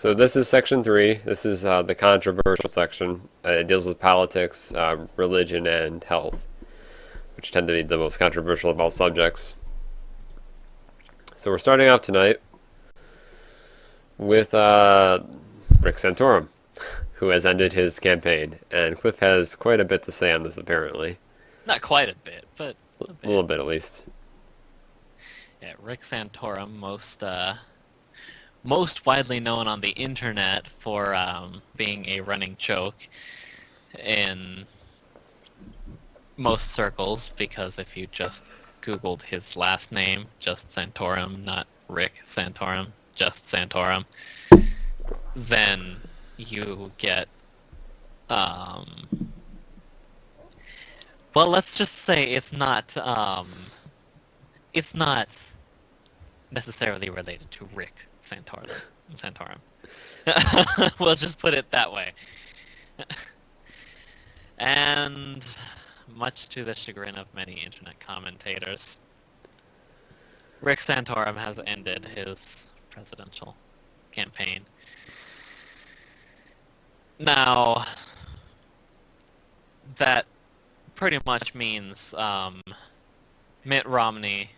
So this is section 3. This is the controversial section. It deals with politics, religion, and health, which tend to be the most controversial of all subjects. So we're starting off tonight with Rick Santorum, who has ended his campaign, and Cliff has quite a bit to say on this, apparently. Not quite a bit, but a bit. A little bit, at least. Yeah, Rick Santorum, most widely known on the internet for being a running joke in most circles, because if you just Googled his last name, just Santorum, not Rick Santorum, just Santorum, then you get, well, let's just say it's not necessarily related to Rick Santorum. We'll just put it that way. And much to the chagrin of many internet commentators, Rick Santorum has ended his presidential campaign. Now, that pretty much means Mitt Romney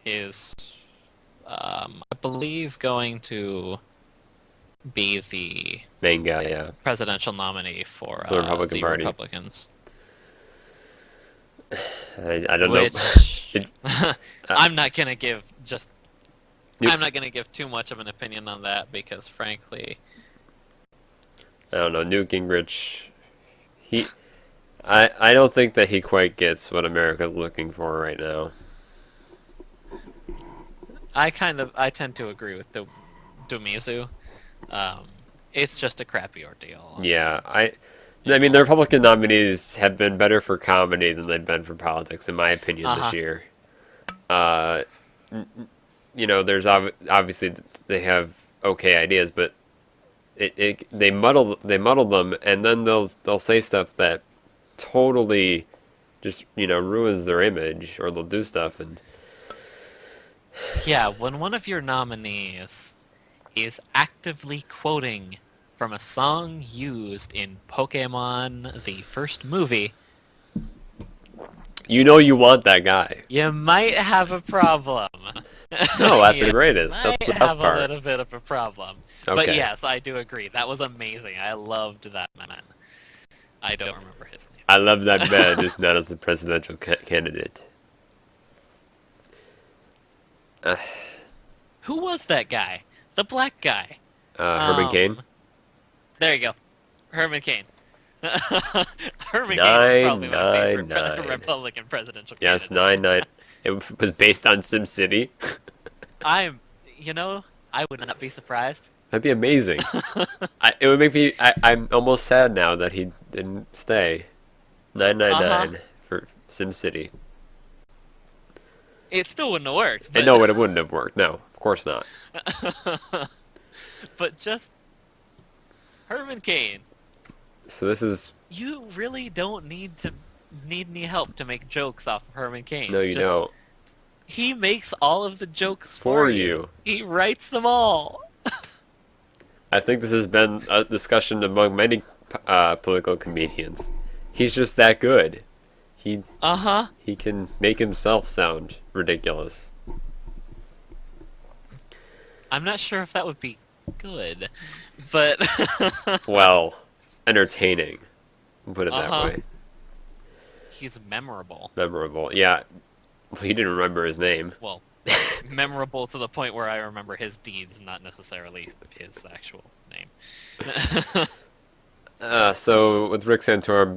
is, I believe, going to be the Main guy, yeah. presidential nominee for The Republican Party. Republicans. I don't Which, know. I'm not gonna give You- I'm not gonna give too much of an opinion on that because, frankly, I don't know. Newt Gingrich, I don't think that he quite gets what America's looking for right now. I tend to agree with Dumizu. It's just a crappy ordeal. Yeah, I mean, the Republican nominees have been better for comedy than they've been for politics, in my opinion, this year. There's obviously they have okay ideas, but they muddle them, and then they'll say stuff that totally just ruins their image, or they'll do stuff and. Yeah, when one of your nominees is actively quoting from a song used in Pokemon, the first movie, You want that guy. you might have a problem. No, that's the You greatest. That's might the best have part. a little bit of a problem. Okay. But yes, I do agree. That was amazing. I loved that man. I don't remember his name. I love that man, just not as a presidential candidate. Who was that guy? The black guy. Herman Cain. There you go. Herman Cain. Herman Cain is probably my favorite 999. Republican presidential Yes, candidate. 9-9. It was based on SimCity. I would not be surprised. That'd be amazing. It would make me. I'm almost sad now that he didn't stay. 999 for SimCity. It still wouldn't have worked. And no, it wouldn't have worked. No, of course not. But just Herman Cain. So this is. You really don't need any help to make jokes off of Herman Cain. No, you Just- don't. He makes all of the jokes For for you. He writes them all. I think this has been a discussion among many political comedians. He's just that good. He can make himself sound ridiculous. I'm not sure if that would be good, but Well, entertaining. Put it that way. he's memorable. Memorable. Yeah. He didn't remember his name. Well, memorable to the point where I remember his deeds, not necessarily his actual name. So with Rick Santorum,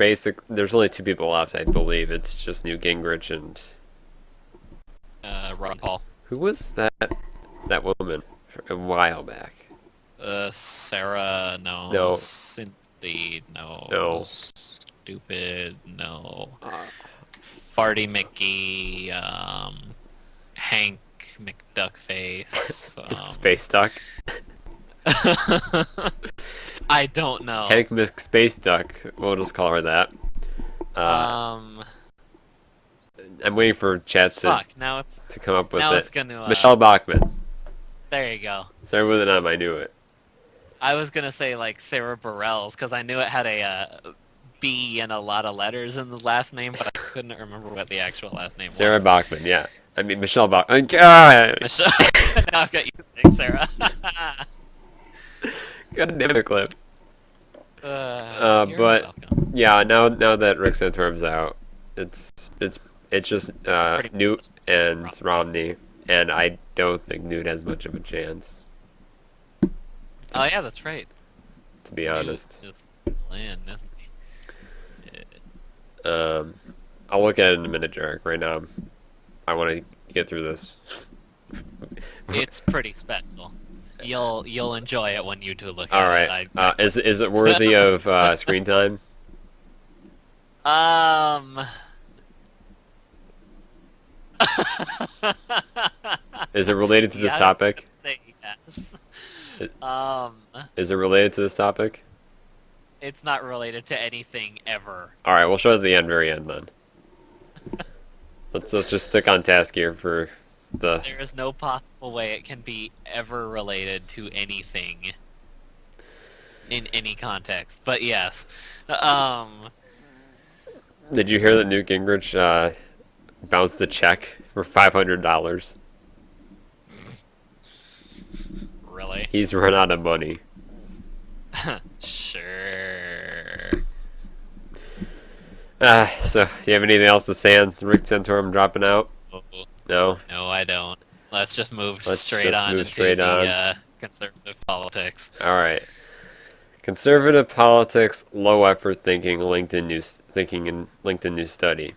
there's only 2 people left, I believe. It's just Newt Gingrich and Ron Paul. who was that woman a while back? Sarah, no. No. Cynthia, no. No. Stupid, no. Farty Mickey, Hank McDuckface. Space Duck. I don't know. Hank Space Duck. We'll just call her that. I'm waiting for chat Fuck, now it's to come up with now it. it's gonna Michelle Bachman. there you go. Started with an M, I knew it. I was gonna say like Sarah Bareilles because I knew it had a B and a lot of letters in the last name, but I couldn't remember what the actual last name Sarah was. Bachman, yeah. I mean Michelle Bachman. God, Michelle. Now I've got you saying Sarah. God damn it, Cliff. You're But welcome. yeah, now that Rick Santorum's out, it's it's it's just It's pretty Newt much and wrong. Romney, and I don't think Newt has much of a chance, Oh yeah, that's right. to be Newt honest. is Lynn, isn't he? Um, I'll look at it in a minute, Jarek. Right now, I want to get through this. It's pretty special. You'll enjoy it when you two look All at right. it. I Is it worthy of screen time? um. Is it related to this Yeah, I topic? would say yes. I- Um, Is it related to this topic? it's not related to anything ever. All right, we'll show it at the end, very end then. Let's just stick on task here for the. There is no possible way it can be ever related to anything in any context. But yes, um, Did you hear that Newt Gingrich bounced a check for $500? really, He's run out of money. sure. So do you have anything else to say on Rick Santorum dropping out? Oh, No. no, I don't. Let's just move Let's straight just on move into straight the on. conservative politics. All right. Conservative politics, low effort thinking, LinkedIn news study.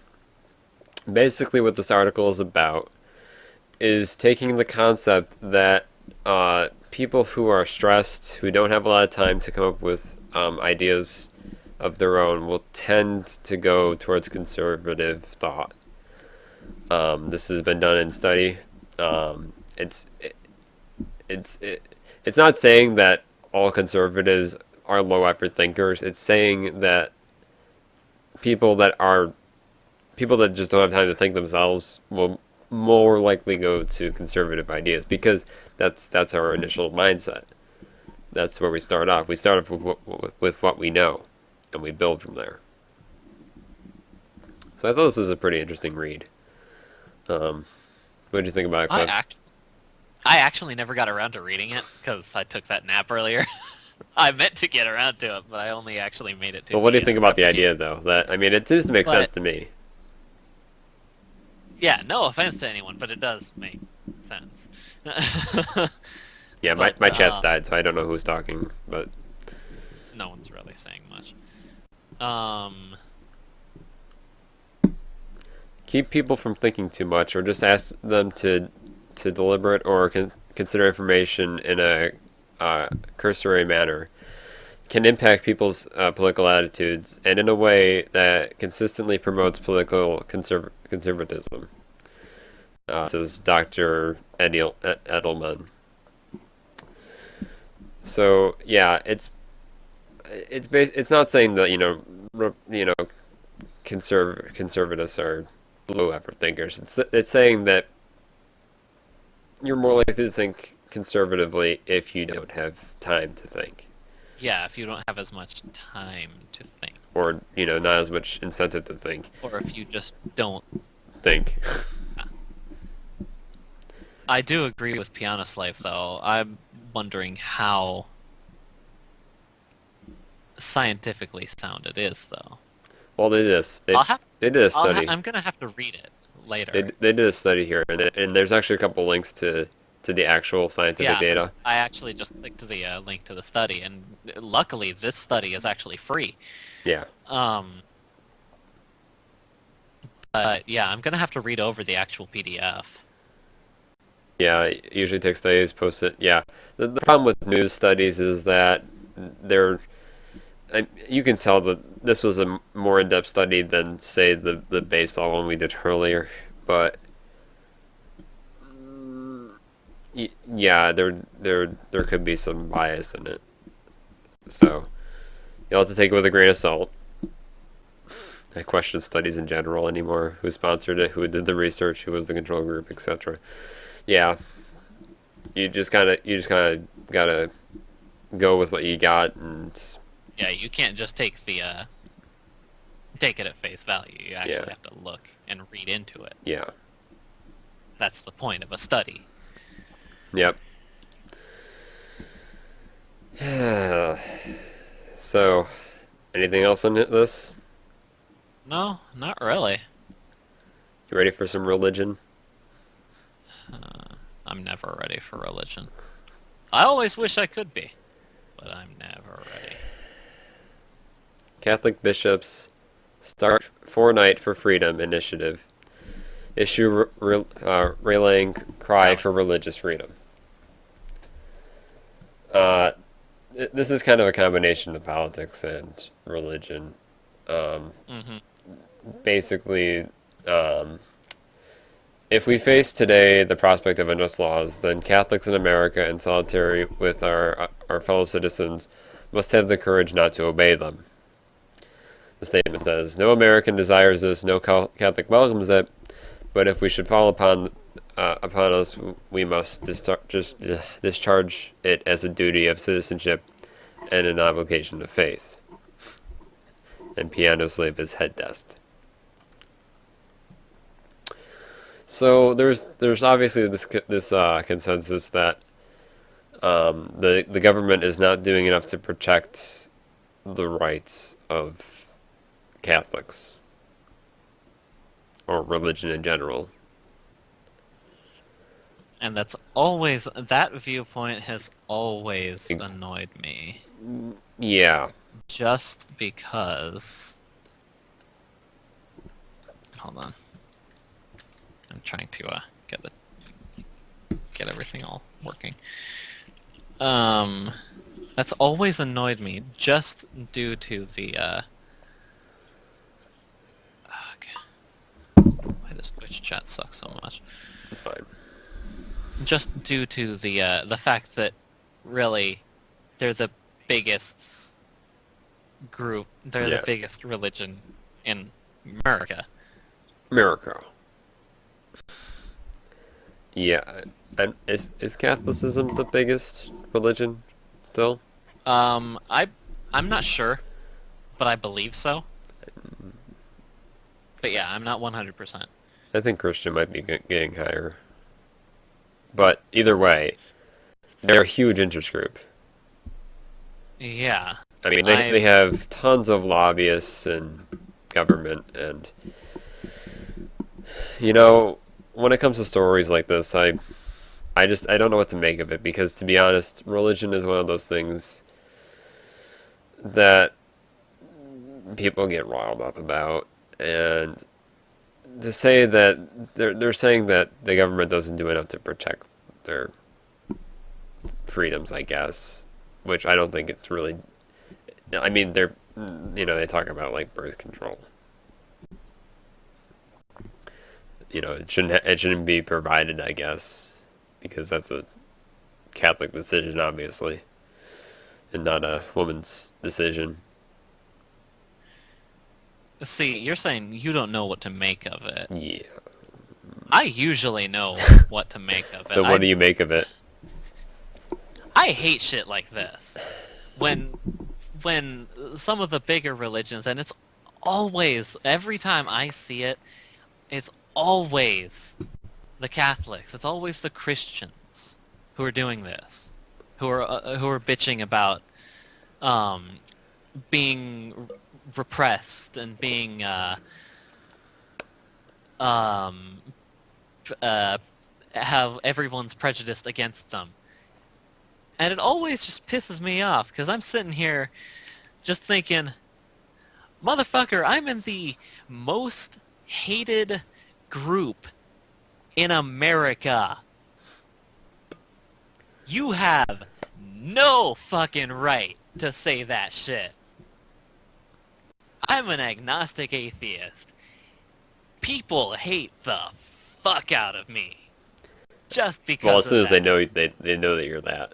Basically, what this article is about is taking the concept that people who are stressed, who don't have a lot of time to come up with ideas of their own, will tend to go towards conservative thought. This has been done in study. Um, it's it, it's not saying that all conservatives are low effort thinkers. It's saying that people that are people that just don't have time to think themselves will more likely go to conservative ideas because that's our initial mindset. That's where we start off. We start off with what we know, and we build from there. So I thought this was a pretty interesting read. What did you think about it, I Cliff? act I actually never got around to reading it because I took that nap earlier. I meant to get around to it, but I only actually made it to But what do you the think about the review. idea, though? That I mean, it just makes sense But to me. yeah, no offense to anyone, but it does make sense. Yeah, my But chat's died, so I don't know who's talking. But no one's really saying much. Um, keep people from thinking too much, or just ask them to deliberate or consider information in a cursory manner. Can impact people's political attitudes, and in a way that consistently promotes political conservatism. Says Dr. Edelman. So yeah, it's not saying that conservatives are low effort thinkers. It's saying that you're more likely to think conservatively if you don't have time to think, yeah, if you don't have as much time to think, or not as much incentive to or if you just don't. think. I do agree with Pianist Life, though. I'm wondering how scientifically sound it is, though. Well, they did this. I'll have. They did a study. I'm gonna have to read it They later. they did a study here, and there's actually a couple links to the actual scientific Yeah, data. I actually just clicked to the link to the study, and luckily this study is actually free. Yeah. But yeah, I'm gonna have to read over the actual PDF. Yeah, it usually takes days, post it. Yeah. The problem with news studies is that they're you can tell that this was a more in-depth study than, say, the baseball one we did earlier. But yeah, there could be some bias in it. So you'll have to take it with a grain of salt. I question studies in general anymore. Who sponsored it? Who did the research? Who was the control group, etc. Yeah, you just kind of gotta go with what you got, and Yeah, you can't just take it at face value. You yeah, actually have to look and read into it. yeah, That's the point of a study. yep. So, anything else on this? No, not really. You ready for some religion? I'm never ready for religion. I always wish I could be, but I'm never ready. Catholic bishops start Fortnight for Freedom initiative. Issue rallying cry for religious freedom. This is kind of a combination of politics and religion. Hmm. Basically, if we face today the prospect of unjust laws, then Catholics in America, in solidarity with our fellow citizens, must have the courage not to obey them. The statement says, "No American desires this, no Catholic welcomes it, but if we should fall upon us, we must discharge it as a duty of citizenship and an obligation of faith." And piano slave is head desk. So there's obviously this consensus that the government is not doing enough to protect the rights of Catholics or religion in general. And that viewpoint has always annoyed me. Yeah. Just because... Hold on. I'm trying to get everything all working. That's always annoyed me, just due to the why does Twitch chat suck so much? It's fine. Just due to the fact that really they're the biggest group, they're the biggest religion in America. Yeah, and is Catholicism the biggest religion still? I'm not sure, but I believe so. But yeah, I'm not 100%. I think Christian might be getting higher. But either way, they're a huge interest group. Yeah. I mean, they have tons of lobbyists and government, and when it comes to stories like this, I don't know what to make of it, because to be honest, religion is one of those things that people get riled up about, and to say that they're saying that the government doesn't do enough to protect their freedoms, I guess, which I don't think it's really. I mean, they talk about like birth control. It shouldn't be provided, I guess, because that's a Catholic decision, obviously, and not a woman's decision. See, you're saying you don't know what to make of it. Yeah. I usually know what to make of it. So what do you make of it? I hate shit like this. When some of the bigger religions, and it's always, every time I see it, it's always the Catholics, it's always the Christians who are doing this, who are bitching about being repressed and being have everyone's prejudiced against them. And it always just pisses me off, because I'm sitting here just thinking, motherfucker, I'm in the most hated group in America. You have no fucking right to say that shit. I'm an agnostic atheist. People hate the fuck out of me just because. Well, as soon of as that. they know that you're that.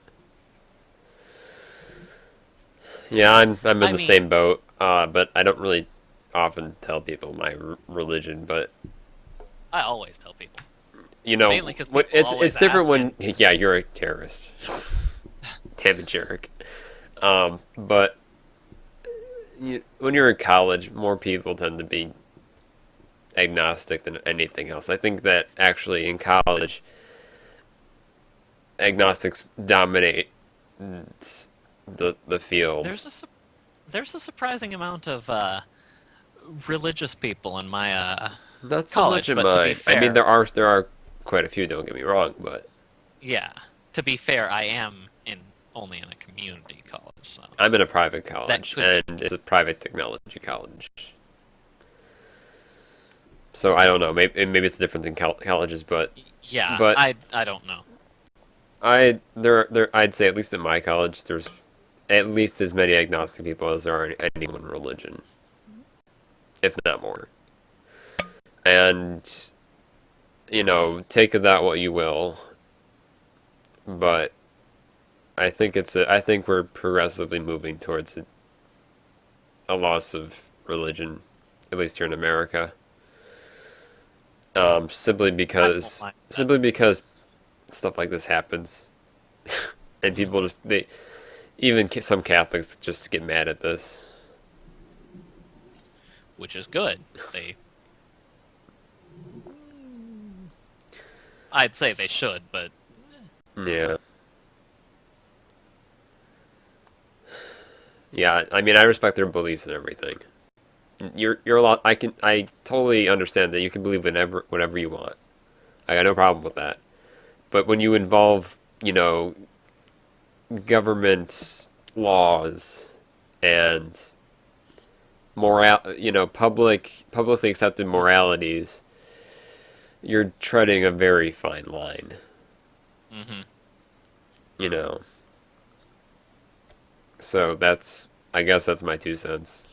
Yeah, I'm in the same boat, but I don't really often tell people my religion, but I always tell people. Mainly because it's different when you're a terrorist. Damn it, jerk. But when you're in college, more people tend to be agnostic than anything else. I think that actually in college, agnostics dominate the field. There's a there's a surprising amount of religious people in my Not so much college, in but to be mine. I mean, fair, there are quite a few. Don't get me wrong, but yeah, to be fair, I am in only in a community college, I'm in so a private that college, could and it's a private technology college. So I don't know. Maybe it's different in colleges, yeah, but I don't know. I'd say at least at my college, there's at least as many agnostic people as there are in any one religion, if not more. And take of that what you will, but I think we're progressively moving towards a loss of religion, at least here in America. I don't mind that, Simply because stuff like this happens, and people just they even some Catholics just get mad at this. which is good. They, I'd say they should, but Yeah, yeah. I mean, I respect their beliefs and everything. You're a lot. I totally understand that you can believe whatever you want. I got no problem with that. But when you involve, government laws and publicly accepted moralities, you're treading a very fine line. hmm You know. So I guess that's my 2 cents.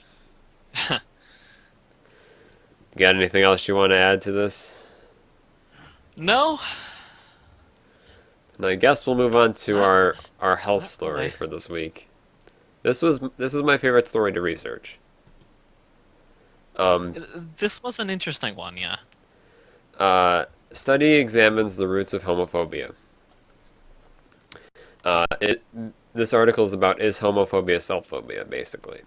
Got anything else you want to add to this? no, And I guess we'll move on to not our health not story really. for this week. This was my favorite story to research. Um, This was an interesting one, yeah. Study examines the roots of homophobia. It This article is about is homophobia self-phobia, basically.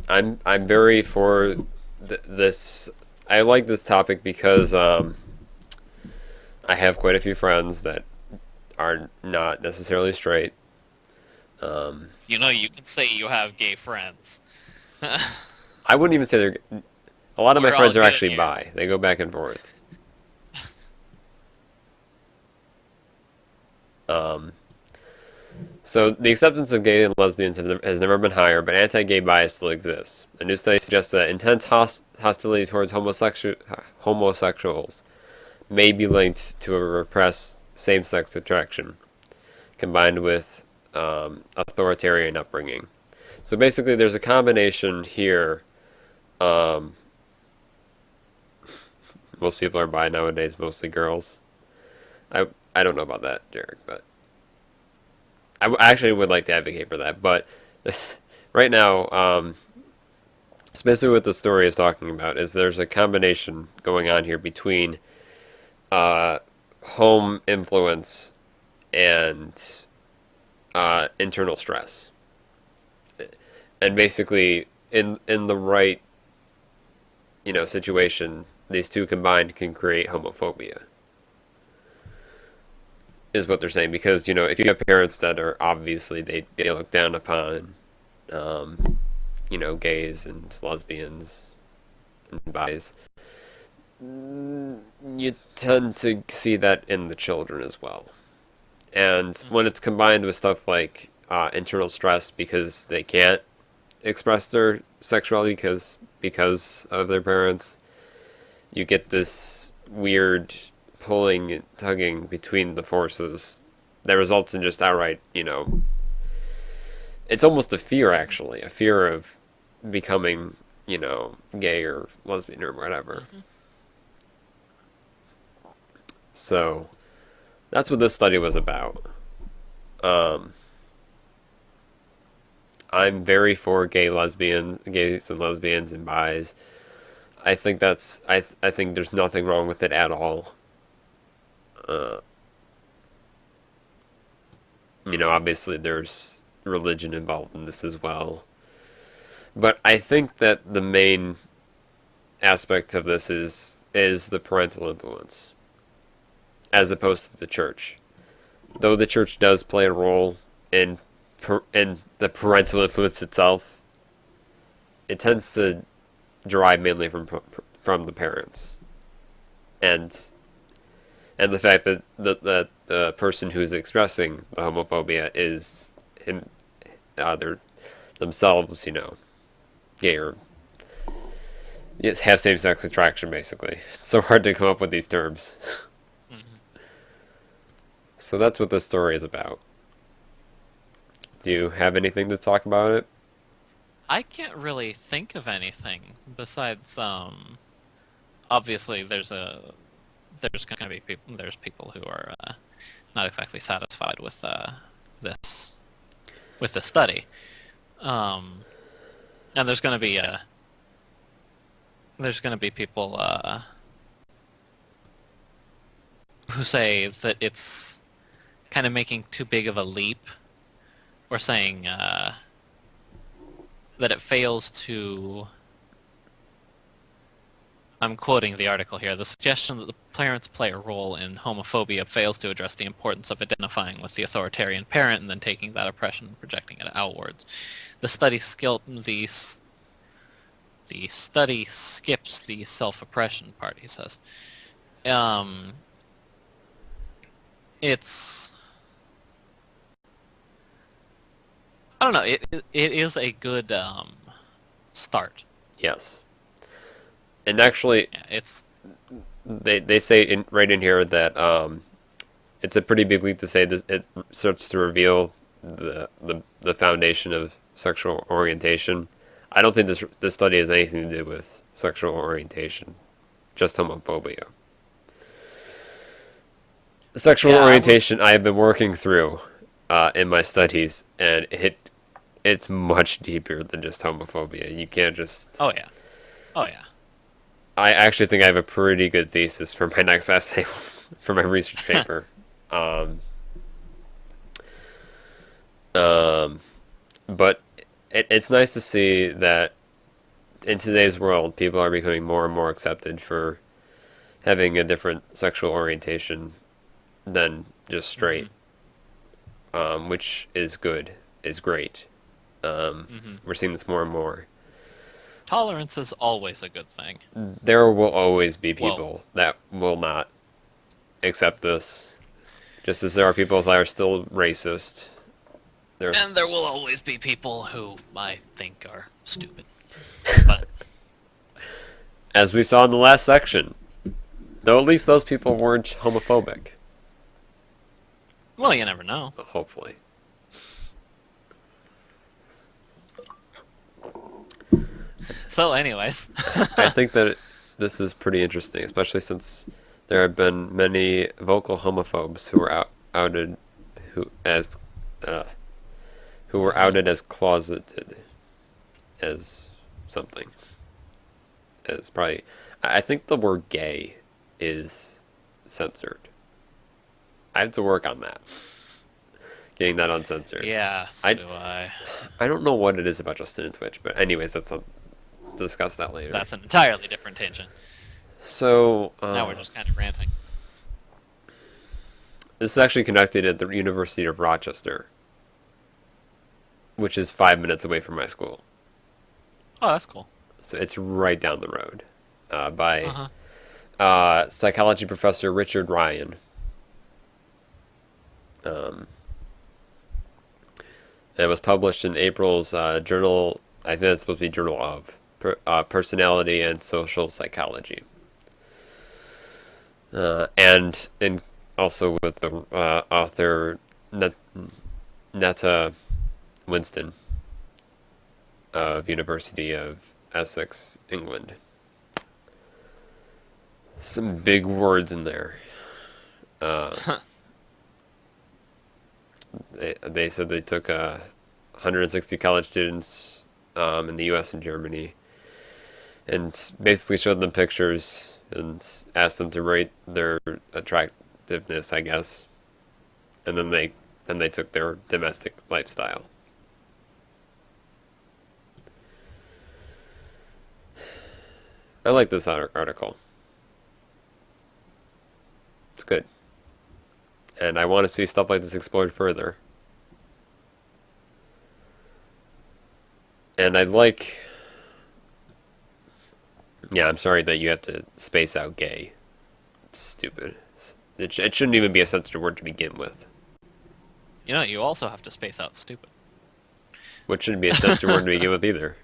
I'm very for this. I like this topic because I have quite a few friends that are not necessarily straight. Um, You know, you can say you have gay friends. I wouldn't even say they're. A lot of my We're all friends are good actually here. bi. They go back and forth. Um, so the acceptance of gay and lesbians has never been higher, but anti-gay bias still exists. A new study suggests that intense hostility towards homosexuals may be linked to a repressed same-sex attraction, combined with authoritarian upbringing. So basically, there's a combination here. Um, Most people are bi nowadays, mostly girls. I I don't know about that, Derek, but I actually would like to advocate for that. But this, right now, so basically what the story is talking about is there's a combination going on here between uh, home influence and internal stress, and basically in the right situation, these two combined can create homophobia. Is what they're saying because if you have parents that are obviously they look down upon um, gays and lesbians and bis, you tend to see that in the children as well. And when it's combined with stuff like internal stress because they can't express their sexuality because of their parents, you get this weird pulling and tugging between the forces that results in just outright, it's almost a fear actually, a fear of becoming, gay or lesbian or whatever. hmm So that's what this study was about. Um, I'm very for gays and lesbians and bis. I think there's nothing wrong with it at all. Uh, Obviously there's religion involved in this as well. But I think that the main aspect of this is the parental influence as opposed to the church. Though the church does play a role in in the parental influence itself, it tends to derive mainly from the parents, and and the fact that the person who's expressing the homophobia is him, they're themselves, gay or have same-sex attraction. Basically, it's so hard to come up with these terms. Hmm. So that's what this story is about. Do you have anything to talk about it? I can't really think of anything besides obviously there's going to be people who are not exactly satisfied this with the study. Um, and there's going to be people who say that it's kind of making too big of a leap, or saying that it fails to. I'm quoting the article here. The suggestion that the parents play a role in homophobia fails to address the importance of identifying with the authoritarian parent and then taking that oppression and projecting it outwards. The study the study skips the self-oppression part, he says. Um, it's I don't know. It is a good start. Yes. And actually, Yeah, it's they say right in here that it's a pretty big leap to say this. It starts to reveal the foundation of sexual orientation. I don't think this study has anything to do with sexual orientation, just homophobia. Sexual yeah. orientation I have been working through in my studies, and it's much deeper than just homophobia. You can't just. Oh yeah. Oh yeah. I actually think I have a pretty good thesis for my next essay for my research paper. Um, um, but it's nice to see that in today's world, people are becoming more and more accepted for having a different sexual orientation than just straight, Hmm. which is good, is great. Hmm. We're seeing this more and more. Tolerance is always a good thing. There will always be Well, people that will not accept this, just as there are people that are still racist. and There's, there will always be people who I think are stupid. But as we saw in the last section, though at least those people weren't homophobic, well, you never know. hopefully. So, anyways, I think that this is pretty interesting, especially since there have been many vocal homophobes who were outed who as uh, who were outed as closeted as something. As probably, I think the word gay is censored. I have to work on that, getting that uncensored. yeah, so I do I. I don't know what it is about Justin and Twitch, but anyways, discuss that later. That's an entirely different tangent. So Now we're just kind of ranting. this is actually conducted at the University of Rochester, which is 5 minutes away from my school. Oh, that's cool. So it's right down the road, by Uh-huh. psychology professor Richard Ryan. Um, it was published in April's journal. I think it's supposed to be Journal of Personality and Social Psychology, and also with the author Netta Winston of University of Essex, England. Some big words in there. Uh, they said they took 160 college students in the U.S. and Germany, and basically showed them pictures and asked them to rate their attractiveness, I guess. And then they and they took their domestic lifestyle. I like this article. It's good. And I want to see stuff like this explored further. And I'd like... Yeah, I'm sorry that you have to space out gay. It's stupid. It shouldn't even be a sensitive word to begin with. You know, you also have to space out stupid. Which shouldn't be a sensitive word to begin with either.